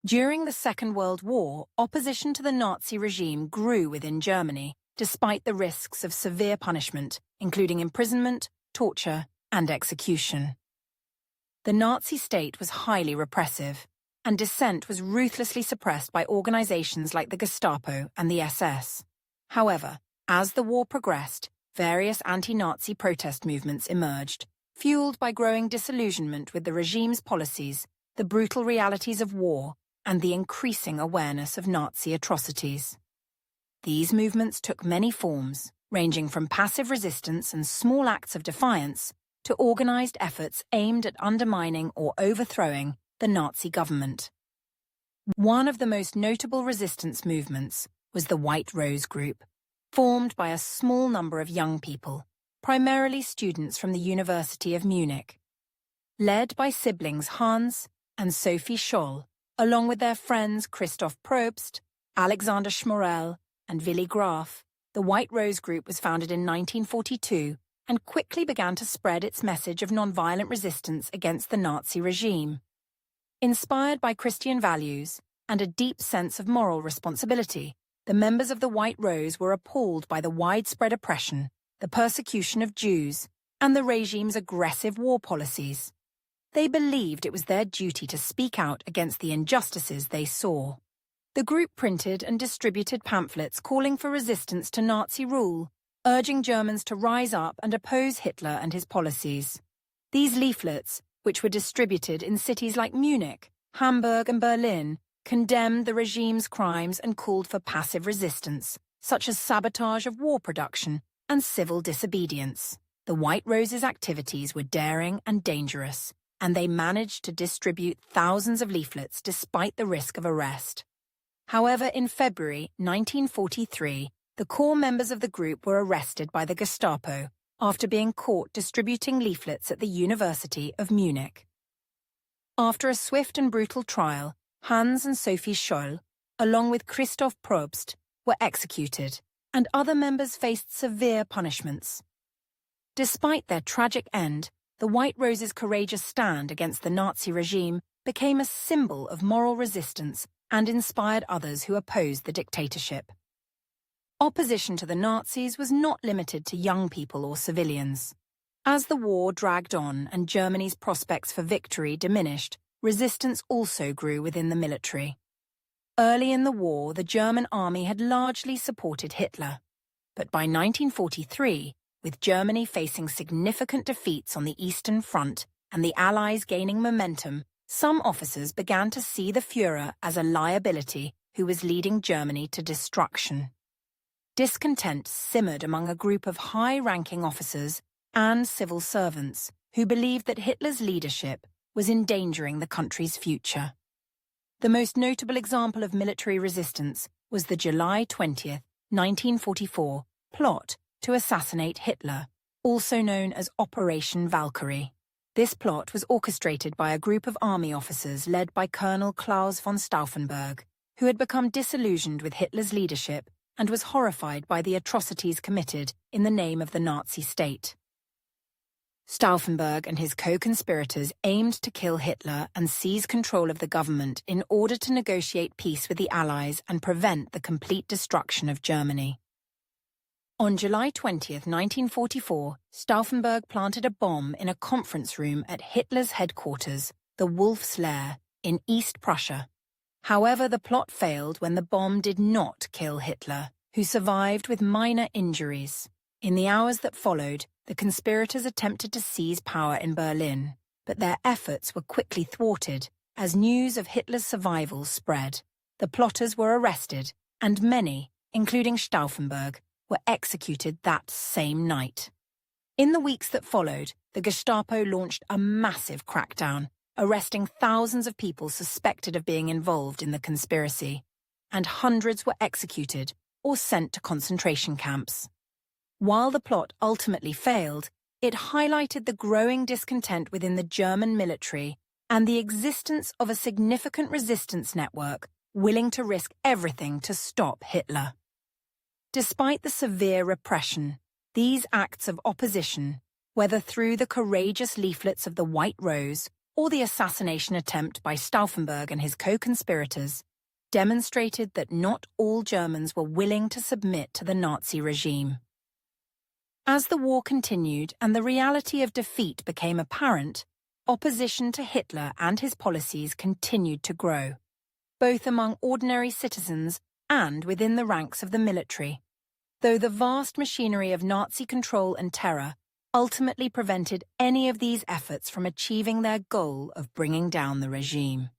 During the Second World War, opposition to the Nazi regime grew within Germany, despite the risks of severe punishment, including imprisonment, torture, and execution. The Nazi state was highly repressive, and dissent was ruthlessly suppressed by organizations like the Gestapo and the SS. However, as the war progressed, various anti-Nazi protest movements emerged, fueled by growing disillusionment with the regime's policies, the brutal realities of war, and the increasing awareness of Nazi atrocities. These movements took many forms, ranging from passive resistance and small acts of defiance to organized efforts aimed at undermining or overthrowing the Nazi government. One of the most notable resistance movements was the White Rose Group, formed by a small number of young people, primarily students from the University of Munich. Led by siblings Hans and Sophie Scholl, along with their friends Christoph Probst, Alexander Schmorell, and Willy Graf, the White Rose Group was founded in 1942 and quickly began to spread its message of nonviolent resistance against the Nazi regime. Inspired by Christian values and a deep sense of moral responsibility, the members of the White Rose were appalled by the widespread oppression, the persecution of Jews, and the regime's aggressive war policies. They believed it was their duty to speak out against the injustices they saw. The group printed and distributed pamphlets calling for resistance to Nazi rule, urging Germans to rise up and oppose Hitler and his policies. These leaflets, which were distributed in cities like Munich, Hamburg, and Berlin, condemned the regime's crimes and called for passive resistance, such as sabotage of war production and civil disobedience. The White Rose's activities were daring and dangerous, and they managed to distribute thousands of leaflets despite the risk of arrest. However, in February 1943, the core members of the group were arrested by the Gestapo after being caught distributing leaflets at the University of Munich. After a swift and brutal trial, Hans and Sophie Scholl, along with Christoph Probst, were executed, and other members faced severe punishments. Despite their tragic end, the White Rose's courageous stand against the Nazi regime became a symbol of moral resistance and inspired others who opposed the dictatorship. Opposition to the Nazis was not limited to young people or civilians. As the war dragged on and Germany's prospects for victory diminished, resistance also grew within the military. Early in the war, the German army had largely supported Hitler. But by 1943, with Germany facing significant defeats on the Eastern Front and the Allies gaining momentum, some officers began to see the Führer as a liability who was leading Germany to destruction. Discontent simmered among a group of high-ranking officers and civil servants who believed that Hitler's leadership was endangering the country's future. The most notable example of military resistance was the July 20th, 1944, plot to assassinate Hitler, also known as Operation Valkyrie. This plot was orchestrated by a group of army officers led by Colonel Klaus von Stauffenberg, who had become disillusioned with Hitler's leadership and was horrified by the atrocities committed in the name of the Nazi state. Stauffenberg and his co-conspirators aimed to kill Hitler and seize control of the government in order to negotiate peace with the Allies and prevent the complete destruction of Germany. On July 20th, 1944, Stauffenberg planted a bomb in a conference room at Hitler's headquarters, the Wolf's Lair, in East Prussia. However, the plot failed when the bomb did not kill Hitler, who survived with minor injuries. In the hours that followed, the conspirators attempted to seize power in Berlin, but their efforts were quickly thwarted as news of Hitler's survival spread. The plotters were arrested, and many, including Stauffenberg, were executed that same night. In the weeks that followed, the Gestapo launched a massive crackdown, arresting thousands of people suspected of being involved in the conspiracy, and hundreds were executed or sent to concentration camps. While the plot ultimately failed, it highlighted the growing discontent within the German military and the existence of a significant resistance network willing to risk everything to stop Hitler. Despite the severe repression, these acts of opposition, whether through the courageous leaflets of the White Rose or the assassination attempt by Stauffenberg and his co-conspirators, demonstrated that not all Germans were willing to submit to the Nazi regime. As the war continued and the reality of defeat became apparent, opposition to Hitler and his policies continued to grow, both among ordinary citizens and within the ranks of the military, though the vast machinery of Nazi control and terror ultimately prevented any of these efforts from achieving their goal of bringing down the regime.